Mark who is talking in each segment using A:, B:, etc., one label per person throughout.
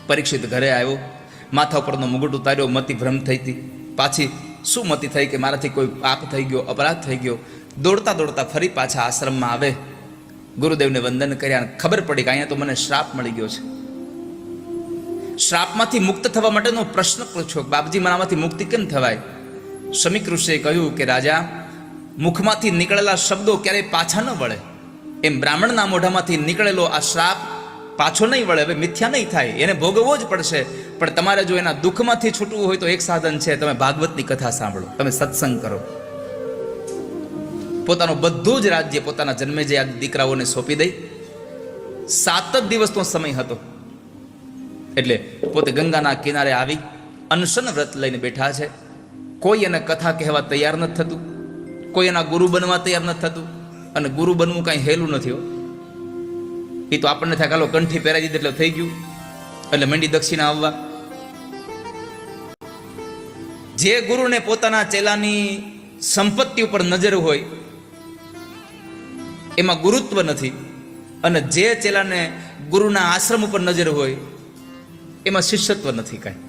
A: પરીક્ષિત ઘરે આવ્યો, માથા ઉપરનો મુગટ ઉતાર્યો, મતિ ભ્રમ થઈ હતી. પાછી શું મતિ થઈ કે મારાથી કોઈ પાપ થઈ ગયો, અપરાધ થઈ ગયો. દોડતા દોડતા ફરી પાછા આશ્રમમાં આવે, ગુરુદેવને વંદન કર્યા. ખબર પડી કે અહીંયા તો મને શ્રાપ મળી ગયો છે. શ્રાપમાંથી મુક્ત થવા માટેનો પ્રશ્ન પૂછ્યો, બાપજી મારામાંથી મુક્તિ કેમ થવાય? શમીક ઋષિએ કહ્યું કે રાજા, મુખમાંથી નીકળેલા શબ્દો ક્યારેય પાછા ન વળે, એમ બ્રાહ્મણના મોઢામાંથી નીકળેલો આ શ્રાપ પાછો નહીં વળે, હવે મિથ્યા નહીં થાય, એને ભોગવવો જ પડશે. પણ તમારે જો એના દુઃખમાંથી છૂટવું હોય તો એક સાધન છે, તમે ભાગવતની કથા સાંભળો, તમે સત્સંગ કરો. પોતાનું બધું જ રાજ્ય પોતાના જન્મે જે દીકરાઓને સોંપી દઈ. 7 જ દિવસનો સમય હતો એટલે પોતે ગંગાના કિનારે આવી અનશન વ્રત લઈને બેઠા છે. કોઈ એને કથા કહેવા તૈયાર નથી થતું, કોઈ એના ગુરુ બનવા તૈયાર નથી થતું. અને ગુરુ બનવું કાંઈ હેલું નથી. એ તો આપણને થાય કાલો કંઠી પહેરાવી દીધી એટલે થઈ ગયું, એટલે મંડી દક્ષિણા આવવા. જે ગુરુને પોતાના ચેલાની સંપત્તિ ઉપર નજર હોય એમાં ગુરુત્વ નથી, અને જે ચેલાને ગુરુના આશ્રમ ઉપર નજર હોય એમાં શિષ્યત્વ નથી કાંઈ.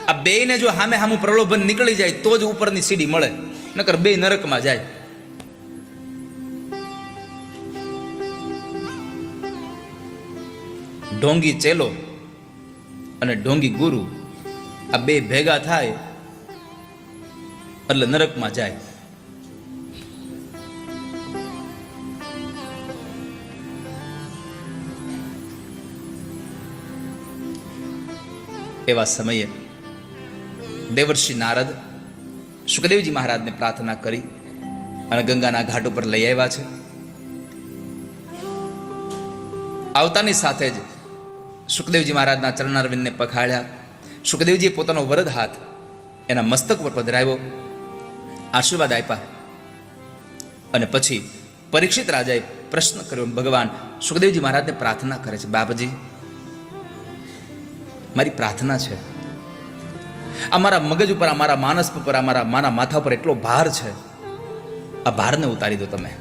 A: આ બેયને જો સામે સામું પ્રલોભન નીકળી જાય તો જ ઉપરની સીડી મળે, નકર બે નરકમાં જાય. ઢોંગી ચેલો અને ઢોંગી ગુરુ આ બે ભેગા થાય એટલે નરકમાં જાય. એવા સમયે દેવર્ષિ નારદ સુખદેવજી મહારાજને પ્રાર્થના કરી અને ગંગાના ઘાટ ઉપર લઈ આવ્યા છે. આવતાની સાથે જ સુખદેવજી મહારાજના ચરણારવિંદને પખાડ્યા. સુખદેવજીએ પોતાનો વરદ હાથ એના મસ્તક પર પધરાવ્યો, આશીર્વાદ આપ્યા. અને પછી પરીક્ષિત રાજાએ પ્રશ્ન કર્યો. ભગવાન સુખદેવજી મહારાજને પ્રાર્થના કરે છે, બાપજી મારી પ્રાર્થના છે, અમારા મગજ ઉપર, અમારા માનસ ઉપર, મારા માથા પર એટલો ભાર છે, આ ભારને ઉતારી દો તમે.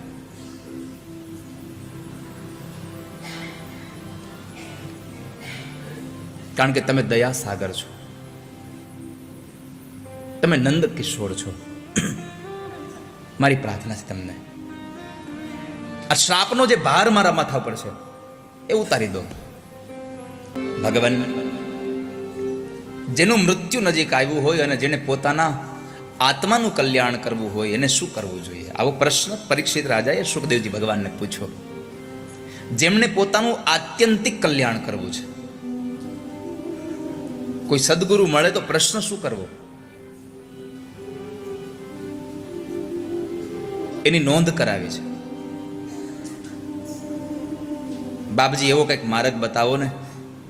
A: કારણ કે તમે દયા સાગર છો, તમે નંદ કિશોર છો. મારી પ્રાર્થના છે તમને, આ શ્રાપનો જે ભાર મારા માથા પર છે એ ઉતારી દો. ભગવાન, જેનું મૃત્યુ નજીક આવ્યું હોય અને જેને પોતાના આત્માનું કલ્યાણ કરવું હોય એને શું કરવું જોઈએ? આવો પ્રશ્ન પરીક્ષિત રાજાએ સુખદેવજી ભગવાનને પૂછ્યો. જેમને પોતાનું આત્યંતિક કલ્યાણ કરવું છે, કોઈ સદગુરુ મળે તો પ્રશ્ન શું કરવો એની નોંધ કરાવી છે. બાપજી એવો કંઈક માર્ગ બતાવો ને,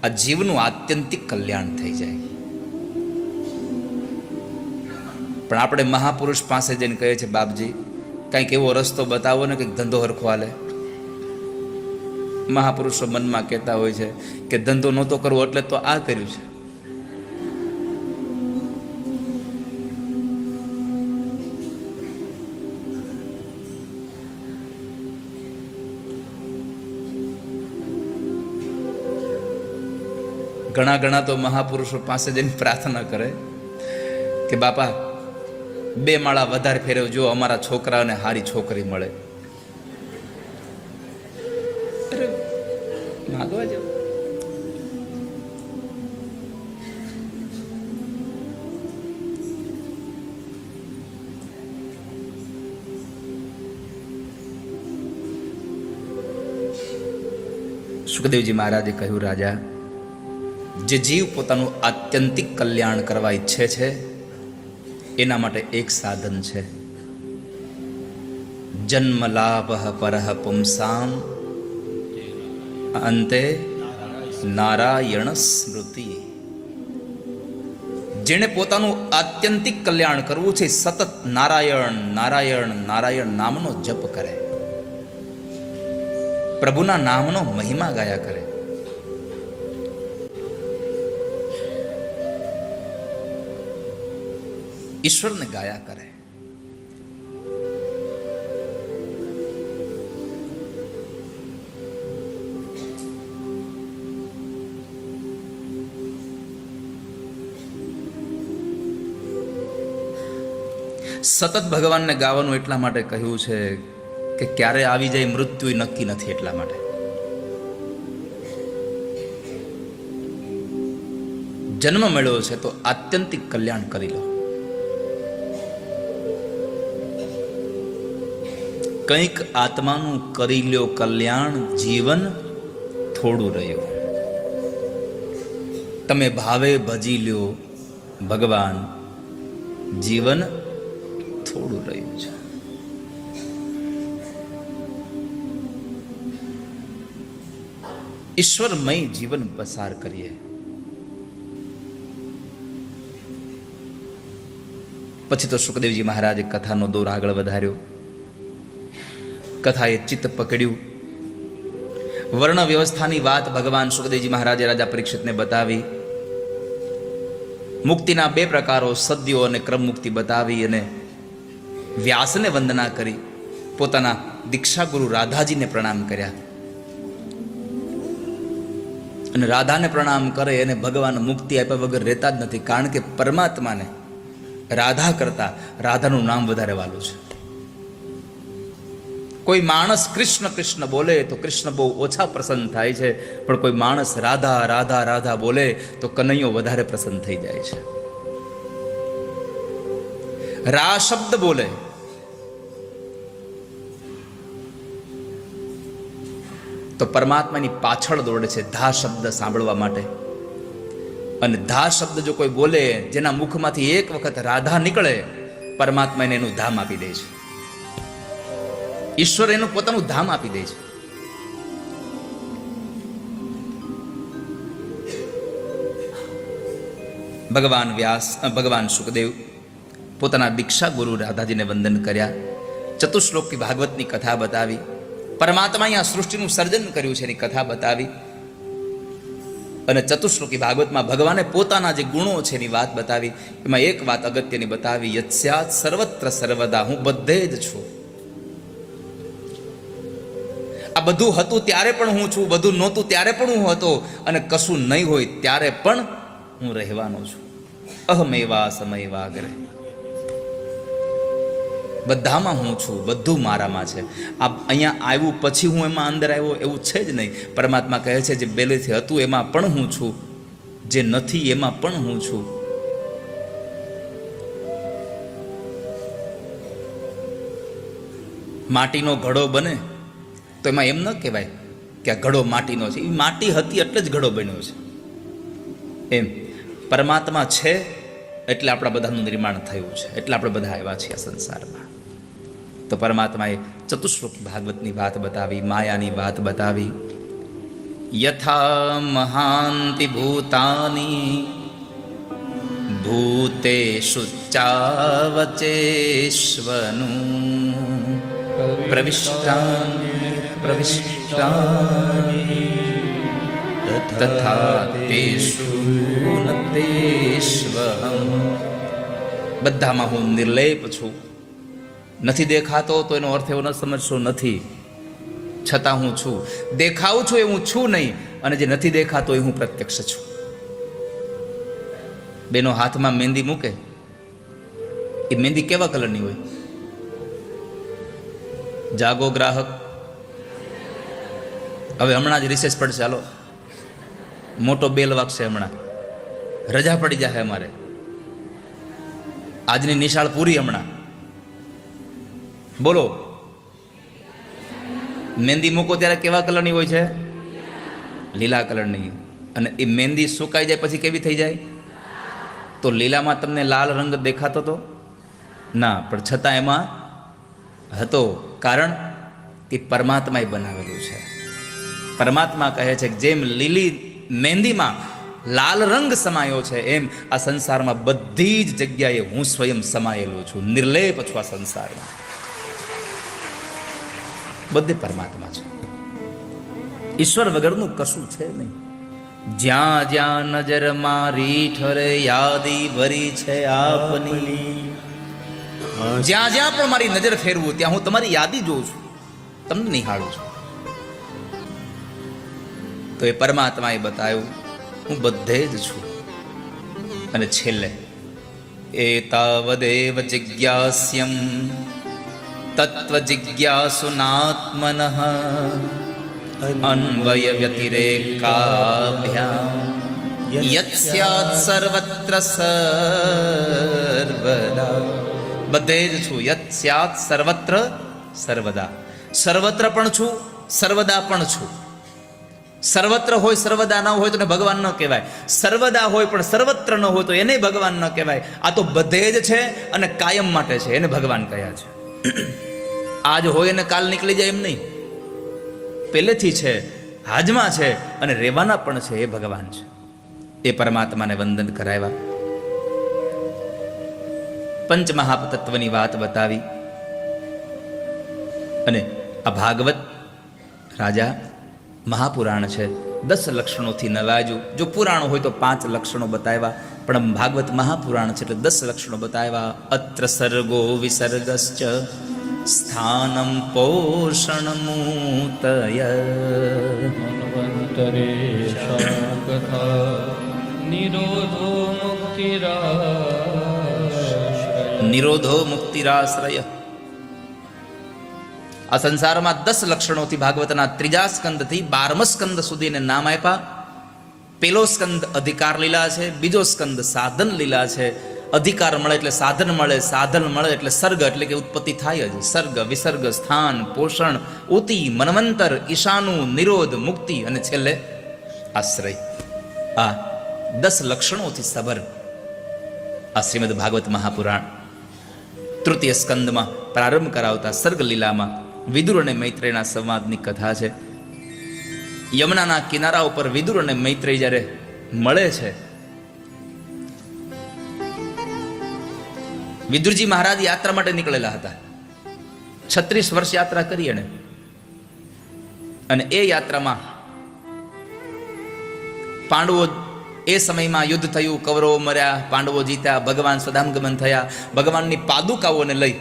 A: આ જીવનું આત્યંતિક કલ્યાણ થઈ જાય. પણ આપણે મહાપુરુષ પાસે જઈને કહે છે, બાપજી કંઈક એવો રસ્તો બતાવો ને કંઈક ધંધો હરખો હાલે. મહાપુરુષો મનમાં કહેતા હોય છે કે ધંધો નહોતો કરવો એટલે તો આ કર્યું છે. ઘણા તો મહાપુરુષો પાસે જઈને પ્રાર્થના કરે કે બાપા 2 માળા વધારે ફેરવજો, અમારા છોકરાને હારી છોકરી મળે. માગવા જાવ. સુખદેવજી મહારાજે કહ્યું, રાજા, જે જીવ પોતાનું આત્યંતિક કલ્યાણ કરવા ઈચ્છે છે એના માટે એક સાધન છે. જન્મ લાભ પરહ પુંસામ અંતે નારાયણ સ્મૃતિ. જેણે પોતાનું આત્યંતિક કલ્યાણ કરવું છે, સતત નારાયણ નારાયણ નારાયણ નામનો જપ કરે, પ્રભુના નામનો મહિમા ગાયા કરે. ઈશ્વરને ગાયા કરે. સતત ભગવાનને ગાવાનું એટલા માટે કહ્યું છે કે ક્યારે આવી જાય મૃત્યુ નક્કી નથી, એટલા માટે. જન્મ મળ્યો છે તો આત્યંતિક કલ્યાણ કરી લો. કંઈક આત્માનું કરી લ્યો કલ્યાણ, જીવન થોડું રહ્યું. તમે ભાવે ભજી લ્યો ભગવાન, જીવન થોડું રહ્યું છે. ઈશ્વરમય જીવન પસાર કરીએ. પછી તો સુખદેવજી મહારાજે કથાનો દોર આગળ વધાર્યો. કથાએ ચિત્ત પકડ્યું. વર્ણ વ્યવસ્થાની વાત ભગવાન સુખદેવજી મહારાજે રાજા પરીક્ષિતને બતાવી. મુક્તિના 2 પ્રકારો, સદ્યો અને ક્રમ મુક્તિ બતાવી અને વ્યાસને વંદના કરી. પોતાના દીક્ષા ગુરુ રાધાજીને પ્રણામ કર્યા. અને રાધાને પ્રણામ કરે અને ભગવાન મુક્તિ આપ્યા વગર રહેતા જ નથી. કારણ કે પરમાત્માને રાધા કરતા રાધાનું નામ વધારે વાલું છે. કોઈ માણસ કૃષ્ણ કૃષ્ણ બોલે તો કૃષ્ણ બહુ ઓછા પ્રસન્ન થાય છે, પણ કોઈ માણસ રાધા રાધા રાધા બોલે તો કનૈયો વધારે પ્રસન્ન થઈ જાય છે. રા શબ્દ બોલે તો પરમાત્માની પાછળ દોડે છે ધા શબ્દ સાંભળવા માટે. અને ધા શબ્દ જો કોઈ બોલે, જેના મુખમાંથી એક વખત રાધા નીકળે, પરમાત્મા એને એનું ધામ આપી દે છે. ઈશ્વર એનું પોતાનું ધામ આપી દે છે. ભગવાન સુખદેવ પોતાના દીક્ષા ગુરુ રાધાજીને વંદન કર્યા. ચતુશ્લોકી ભાગવતની કથા બતાવી. પરમાત્મા અહીંયા સૃષ્ટિનું સર્જન કર્યું છે એની કથા બતાવી. અને ચતુશ્લોકી ભાગવતમાં ભગવાને પોતાના જે ગુણો છે એની વાત બતાવી. એમાં એક વાત અગત્યની બતાવી, યત્સ્યાત સર્વત્ર સર્વદા, હું બધે જ છું. આ બધું હતું ત્યારે પણ હું છું, બધું નહોતું ત્યારે પણ હું હતો, અને કશું નહીં હોય ત્યારે પણ હું રહેવાનો છું. અહમેવા સમયવાગ્રે, બધામાં હું છું, બધું મારામાં છે. આ અહીંયા આવ્યું પછી હું એમાં અંદર આવ્યો એવું છે જ નહીં. પરમાત્મા કહે છે જે પહેલેથી હતું એમાં પણ હું છું, જે નથી એમાં પણ હું છું. માટીનો ઘડો બને તો એમાં એમ ન કહેવાય કે આ ઘડો માટીનો છે. એ માટી હતી એટલે જ ઘડો બન્યો છે. એમ પરમાત્મા છે એટલે આપણા બધાનું નિર્માણ થયું છે, એટલે આપણે બધા આવ્યા છીએ આ સંસારમાં. તો પરમાત્માએ ચતુશ્લોક ભાગવતની વાત બતાવી, માયાની વાત બતાવી. યથા મહાંતિ ભૂતાની ભૂતેષુ ચાવચેષ્વનું પ્રવિષ્ટાની તથા તેષુ નતેષ્વહં. બધામાં હું નિર્લેપ છું. નથી દેખાતો તો એનો અર્થ એવો ન સમજશો નથી, છતાં હું છું. દેખાવું છું એ હું છું નહીં, અને જે નથી દેખાતો એ હું પ્રત્યક્ષ છું. બેનો હાથમાં મહેંદી મૂકે, એ મહેંદી કેવા કલરની હોય? જાગો ગ્રાહક. હવે હમણાં જ રિસેસ પડશે, હાલો મોટો બેલ વાગશે, હમણાં રજા પડી જાય અમારે, આજની નિશાળ પૂરી. હમણાં બોલો, મહેંદી મૂકો ત્યારે કેવા કલરની હોય છે? લીલા કલરની. અને એ મહેંદી સુકાઈ જાય પછી કેવી થઈ જાય? તો લીલામાં તમને લાલ રંગ દેખાતો હતો ના, પણ છતાં એમાં હતો, કારણ કે પરમાત્માએ બનાવેલું છે. પરમાત્મા કહે છે કે જેમ લીલી મહેંદીમાં લાલ રંગ સમાયો છે, એમ આ સંસારમાં બધી જ જગ્યાએ હું સ્વયં સમાયેલો છું, નિર્લેપ છું. આ સંસારમાં બધે પરમાત્મા છે. ઈશ્વર વગરનું કશું છે નહીં. જ્યાં જ્યાં નજર મારી ઠરે યાદી ભરી છે આપની. જ્યાં જ્યાં પણ મારી નજર ફેરવું ત્યાં હું તમારી યાદી જોઉં છું, તમને નિહાળું છું. તો એ પરમાત્માએ બતાવ્યું હું બધે જ છું. અને છેલ્લે એતાવદેવ જિજ્ઞાસ્યમ તત્વજિજ્ઞાસુનાત્મનઃ અન્વય વ્યતિરેકાભ્યામ યત સ્યાત્ સર્વત્ર સર્વદા. બધે જ છું. યત સ્યાત્ સર્વત્ર સર્વદા. સર્વત્ર પણ છું, સર્વદા પણ છું. સર્વત્ર હોય સર્વદા ન હોય તો ભગવાન ન કહેવાય. સર્વદા હોય પણ સર્વત્ર ન હોય તો એને ભગવાન ન કહેવાય. આ તો બધે જ છે અને કાયમ માટે છે, એને ભગવાન કહ્યા છે. આજ હોય અને કાલ નીકળી જાય એમ નહીં. પહેલેથી છે, હાજમાં છે અને રહેવાના પણ છે. એ ભગવાન છે. એ પરમાત્માને વંદન કરાવ્યા. પંચમહાતત્વની વાત બતાવી અને આ ભાગવત રાજા મહાપુરાણ છે. 10 લક્ષણોથી નવાજ્યું. જો પુરાણ હોય તો 5 લક્ષણો બતાવ્યા, પણ ભાગવત મહાપુરાણ છે એટલે 10 લક્ષણો બતાવ્યા. અત્ર સર્ગો વિસર્ગશ્ચ સ્થાનમ પોષણમૂતય
B: મન્વંતરે શાકથા નિરોધો મુક્તિરાશ્રય.
A: નિરોધો મુક્તિરાશ્રય. આ સંસારમાં 10 લક્ષણોથી ભાગવતના 3જા સ્કંદથી 12મ સ્કંદ સુધીને નામ આપ્યા. પેલો સ્કંદ અધિકાર લીલા છે, બીજો સ્કંદ સાધન લીલા છે. અધિકાર મળે એટલે સાધન મળે, સાધન મળે એટલે સર્ગ એટલે કે ઉત્પત્તિ થાય જ. સર્ગ, વિસર્ગ, સ્થાન, પોષણ, ઉતિ, મન્વંતર, ઈશાનું, નિરોધ, મુક્તિ અને છેલ્લે આશ્રય. આ 10 લક્ષણોથી સભર આ શ્રીમદ ભાગવત મહાપુરાણ તૃતીય સ્કંદમાં પ્રારંભ કરાવતા સર્ગ લીલામાં વિદુર અને મૈત્રેયના સંવાદની કથા છે. યમુનાના કિનારા ઉપર વિદુર અને મૈત્રેય જ્યારે મળે છે, વિદુરજી મહારાજ યાત્રા માટે નીકળેલા હતા. 36 વર્ષ યાત્રા કરી એને, અને એ યાત્રામાં પાંડવો, એ સમયમાં યુદ્ધ થયું, કૌરવો મર્યા, પાંડવો જીત્યા, ભગવાન સ્વધામગમન થયા. ભગવાનની પાદુકાઓને લઈ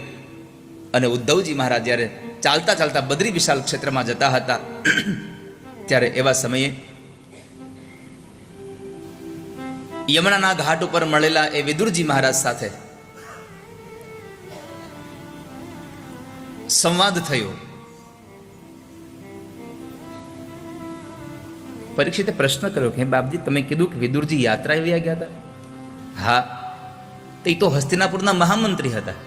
A: અને ઉદ્ધવજી મહારાજ જ્યારે ચાલતા ચાલતા બદ્રી વિશાલ ક્ષેત્રમાં જતા હતા, ત્યારે એવા સમયે યમુનાના ઘાટ ઉપર મળેલા એ વિદુરજી મહારાજ સાથે સંવાદ થયો. પરીક્ષિતે પ્રશ્ન કર્યો કે બાપજી, તમે કીધું કે વિદુરજી યાત્રા એવી ગયા હતા. હા, તો એ તો હસ્તિનાપુરના મહામંત્રી હતા,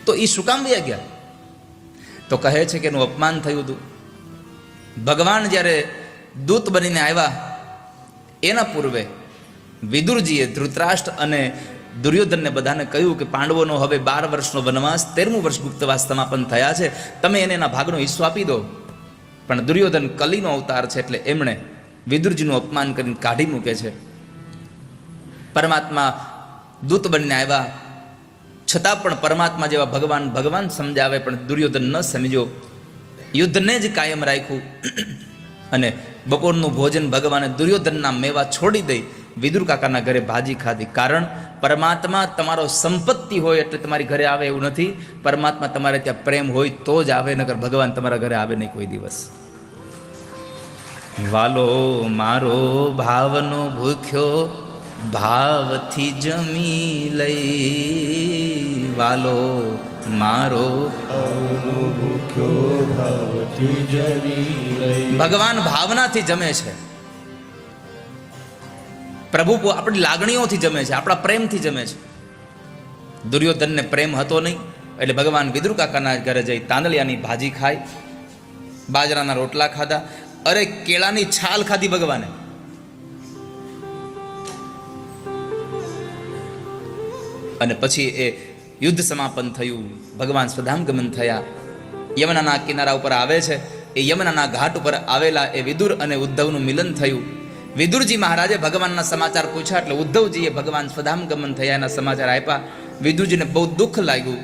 A: તો એ શું કામ વયા ગયા? તો કહે છે કે એનું અપમાન થયું હતું. ભગવાન જ્યારે દૂત બનીને આવ્યા એના પૂર્વે વિદુરજીએ ધૃતરાષ્ટ્ર અને દુર્યોધનને બધાને કહ્યું કે પાંડવોનો હવે 12 વર્ષનો વનવાસ, 13મું વર્ષ ગુપ્તવાસ સમાપન થયા છે, તમે એને એના ભાગનો હિસ્સો આપી દો. પણ દુર્યોધન કલીનો અવતાર છે એટલે એમણે વિદુરજીનું અપમાન કરીને કાઢી મૂકે છે. પરમાત્મા દૂત બનીને આવ્યા છતાં પણ પરમાત્મા જેવા ભગવાન સમજાવે પણ દુર્યોધન ન સમજ્યો. યુદ્ધને જ કાયમ રાખ્યું અને બપોરનું ભોજન ભગવાને દુર્યોધનના મેવા છોડી દઈ વિદુર કાકાના ઘરે ભાજી ખાધી. કારણ પરમાત્મા તમારો સંપત્તિ હોય એટલે તમારી ઘરે આવે એવું નથી. પરમાત્મા તમારે ત્યાં પ્રેમ હોય તો જ આવે, નકર ભગવાન તમારા ઘરે આવે નહીં કોઈ દિવસ. વાલો મારો ભાવનો ભૂખ્યો ભાવથી જમી લઈ. વાલો મારો
B: ભૂખ્યો ભાવથી જમી લઈ.
A: ભગવાન ભાવનાથી જમે છે. પ્રભુ આપણી લાગણીઓથી જમે છે, આપણા પ્રેમથી જમે છે. દુર્યોધનને પ્રેમ હતો નહીં એટલે ભગવાન વિદુર કાકાના ઘરે જઈ તાંદળિયાની ભાજી ખાઈ, બાજરાના રોટલા ખાધા, અરે કેળાની છાલ ખાધી ભગવાને. અને પછી એ યુદ્ધ સમાપન થયું, ભગવાન સ્વધામગમન થયા. યમુનાના કિનારા ઉપર આવે છે. એ યમુનાના ઘાટ ઉપર આવેલા એ વિદુર અને ઉદ્ધવનું મિલન થયું. વિદુરજી મહારાજે ભગવાનના સમાચાર પૂછ્યા એટલે ઉદ્ધવજીએ ભગવાન સ્વધામગમન થયા એના સમાચાર આપ્યા. વિદુરજીને બહુ દુઃખ લાગ્યું,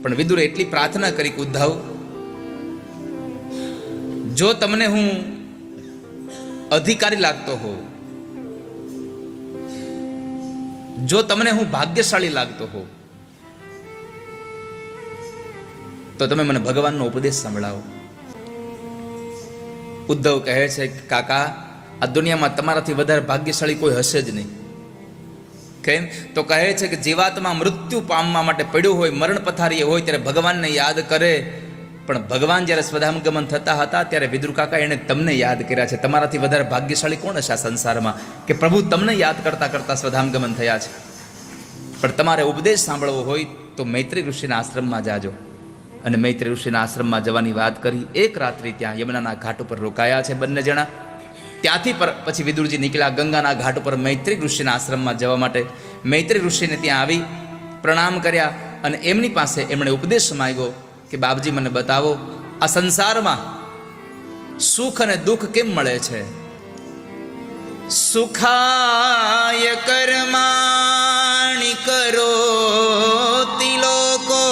A: પણ વિદુરે એટલી પ્રાર્થના કરી કે ઉદ્ધવ, જો તમને હું અધિકારી લાગતો હોઉં, જો તમને હું ભાગ્યશાળી લાગતો હોઉં, તો તમે મને ભગવાનનો ઉપદેશ સંભળાવો. ઉદ્ધવ કહે છે કાકા, આ દુનિયામાં તમારાથી વધારે ભાગ્યશાળી કોઈ હશે જ નહીં. કેમ? તો કહે છે કે જીવાત્મા મૃત્યુ પામવા માટે પડ્યો હોય, મરણ પથારીએ હોય, ત્યારે ભગવાનને યાદ કરે. પણ ભગવાન જ્યારે સ્વધામગમન થતા હતા ત્યારે વિદુર કાકા એણે તમને યાદ કર્યા છે. તમારાથી વધારે ભાગ્યશાળી કોણ હશે આ સંસારમાં કે પ્રભુ તમને યાદ કરતા કરતા સ્વધામગમન થયા છે? પણ તમારે ઉપદેશ સાંભળવો હોય તો મૈત્રી ઋષિના આશ્રમમાં જાજો. અને મૈત્રી ઋષિના આશ્રમમાં જવાની વાત કરી. એક રાત્રિ ત્યાં યમુનાના ઘાટ ઉપર રોકાયા છે બંને જણા. ત્યાંથી પછી વિદુરજી નીકળ્યા ગંગાના ઘાટ ઉપર મૈત્રી ઋષિના આશ્રમમાં જવા માટે. મૈત્રી ઋષિને ત્યાં આવી પ્રણામ કર્યા અને એમની પાસે એમણે ઉપદેશ માંગ્યો કે બાપજી મને બતાવો આ સંસારમાં સુખ અને દુઃખ કેમ મળે છે? સુખાય કર્માણિ કરોતિ લોકો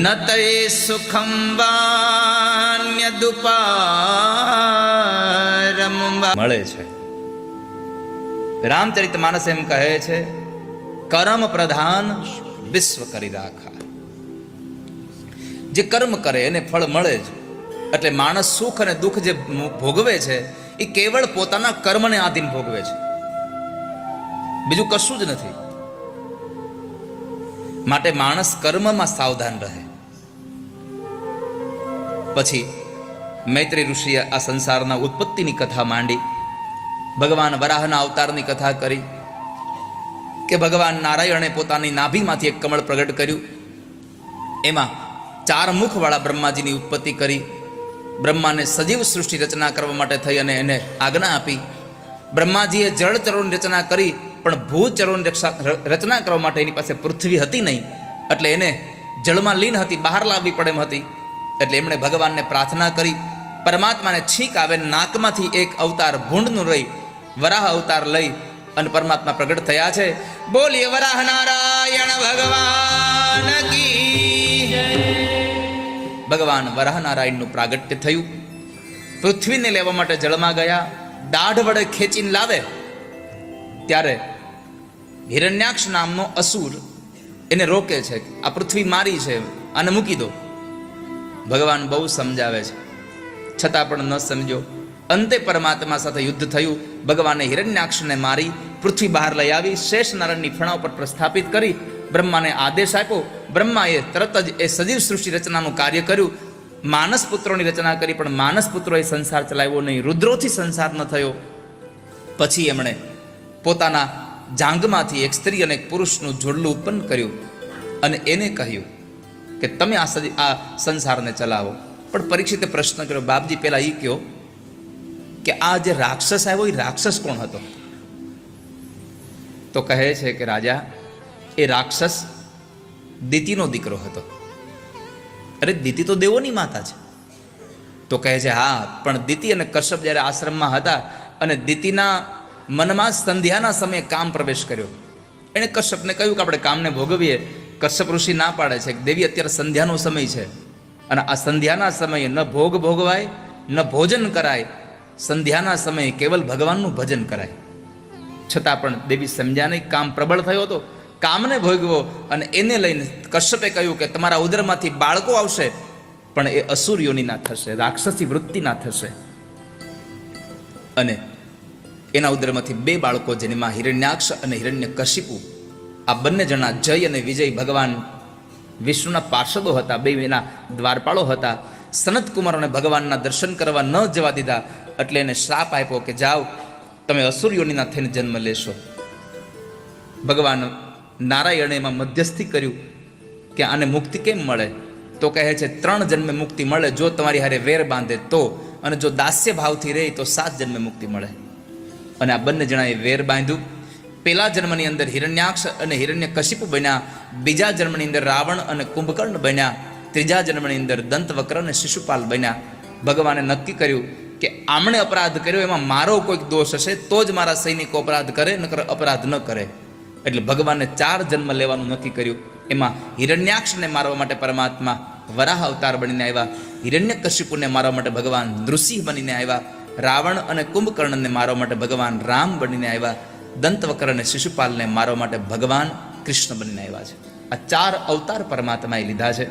A: નતય સુખમ વાન્યદુપારમ મળે છે. રામચરિત માનસ એમ કહે છે કર્મ પ્રધાન વિશ્વ કરી રાખા. જે કર્મ કરે એને ફળ મળે જ. એટલે માણસ સુખ અને દુઃખ જે ભોગવે છે એ કેવળ પોતાના કર્મને આધીન ભોગવે છે, બીજું કશું જ નથી. માટે માણસ કર્મમાં સાવધાન રહે. પછી મૈત્રી ઋષિએ આ સંસારના ઉત્પત્તિની કથા માંડી. ભગવાન વરાહના અવતારની કથા કરી કે ભગવાન નારાયણે પોતાની નાભીમાંથી એક કમળ પ્રગટ કર્યું. એમાં 4 મુખવાળા બ્રહ્માજીની ઉત્પત્તિ કરી. બ્રહ્માને સજીવ સૃષ્ટિ રચના કરવા માટે થઈ અને એને આજ્ઞા આપી. બ્રહ્માજીએ જળચરોની રચના કરી, પણ ભૂચરોની રચના કરવા માટે એની પાસે પૃથ્વી હતી નહીં. એટલે એને જળમાં લીન હતી, બહાર લાવવી પડે એમ હતી. એટલે એમણે ભગવાનને પ્રાર્થના કરી. પરમાત્માને છીંક આવે, નાકમાંથી એક અવતાર ભૂંડનું રહી વરાહ અવતાર લઈ અને પરમાત્મા પ્રગટ થયા છે. બોલીએ વરાહ નારાયણ ભગવાન કી જય. ભગવાન વરાહ નારાયણનું પ્રાગટ્ય થયું. પૃથ્વીને લેવા માટે જળમાં ગયા. દાઢ વડે ખેંચીને લાવે ત્યારે હિરણ્યાક્ષ નામનો અસુર એને રોકે છે. આ પૃથ્વી મારી છે, આને મૂકી દો. ભગવાન બહુ સમજાવે છે, છતાં પણ ન સમજો. અંતે પરમાત્મા સાથે યુદ્ધ થયું. ભગવાને હિરણ્યાક્ષને મારી પૃથ્વી બહાર લઈ આવી, શેષ નારાયણની ફણા ઉપર પ્રસ્થાપિત કરી. બ્રહ્માને આદેશ આપ્યો. બ્રહ્માએ તરત જ એ સજીવ સૃષ્ટિ રચનાનું કાર્ય કર્યું. માનસ પુત્રોની રચના કરી, પણ માનસ પુત્રોએ સંસાર ચલાવ્યો નહીં. રુદ્રોથી સંસાર ન થયો. પછી એમણે પોતાના જાંગમાંથી એક સ્ત્રી અને એક પુરુષનું જોડલું ઉત્પન્ન કર્યું અને એને કહ્યું કે તમે આ સંસારને ચલાવો. પણ પરીક્ષિતે પ્રશ્ન કર્યો, બાપજી પહેલા એ કહો કે આ જે રાક્ષસ આવ્યો એ રાક્ષસ કોણ હતો? તો કહે છે કે રાજા, એ રાક્ષસ દિતિનો દીકરો હતો. અરે દિતિ તો દેવોની માતા છે. તો કહે છે હા, પણ દિતિ અને કશ્યપ જ્યારે આશ્રમમાં હતા અને દિતિના મનમાં સંધ્યાના સમયે કામ પ્રવેશ કર્યો. એણે કશ્યપને કહ્યું કે આપણે કામને ભોગવીએ. કશ્યપ ઋષિ ના પાડે છે કે દેવી અત્યારે સંધ્યાનો સમય છે અને આ સંધ્યાના સમયે ન ભોગ ભોગવાય ન ભોજન કરાય. સંધ્યાના સમયે કેવલ ભગવાનનું ભજન કરાય. છતાં પણ દેવી સમજ્યા નહીં. કામ પ્રબળ થયો હતો, કામને ભોગવો. અને એને લઈને કશ્યપે કહ્યું કે તમારા ઉદરમાંથી બાળકો આવશે, પણ એ અસુર યોનિના થશે, રાક્ષસી વૃત્તિના થશે. અને એના ઉદરમાંથી 2 બાળકો જન્મ્યા, હિરણ્યાક્ષ અને હિરણ્યકશિપુ. આ બંને જણા જય અને વિજય ભગવાન વિષ્ણુના પાર્ષદો હતા, 2 એના દ્વારપાળો હતા. સનત કુમારોને ભગવાનના દર્શન કરવા ન જવા દીધા. એટલે એને શ્રાપ આપ્યો કે જાઓ, તમે અસુર યોનિના થઈને જન્મ લેશો. ભગવાન નારાયણે એમાં મધ્યસ્થી કર્યું કે આને મુક્તિ કેમ મળે? તો કહે છે 3 જન્મે મુક્તિ મળે જો તમારી હારે વેર બાંધે તો, અને જો દાસ્ય ભાવથી રહે તો 7 જન્મે મુક્તિ મળે. અને આ બંને જણાએ વેર બાંધ્યું. પહેલા જન્મની અંદર હિરણ્યાક્ષ અને હિરણ્યકશિપુ બન્યા. બીજા જન્મની અંદર રાવણ અને કુંભકર્ણ બન્યા. ત્રીજા જન્મની અંદર દંતવક્ર અને શિશુપાલ બન્યા. ભગવાને નક્કી કર્યું કે આમણે અપરાધ કર્યો એમાં મારો કોઈક દોષ હશે તો જ મારા સૈનિકો અપરાધ કરે, નકર અપરાધ ન કરે. એટલે ભગવાને 4 જન્મ લેવાનું નક્કી કર્યું. એમાં હિરણ્યાક્ષને મારવા માટે પરમાત્મા વરાહ અવતાર બનીને આવ્યા. હિરણ્યકશિપુને મારવા માટે ભગવાન નૃસિંહ બનીને આવ્યા. રાવણ અને કુંભકર્ણને મારવા માટે ભગવાન રામ બનીને આવ્યા. દંતવક્ર અને શિશુપાલને મારવા માટે ભગવાન કૃષ્ણ બનીને આવ્યા છે. આ 4 અવતાર પરમાત્માએ લીધા છે.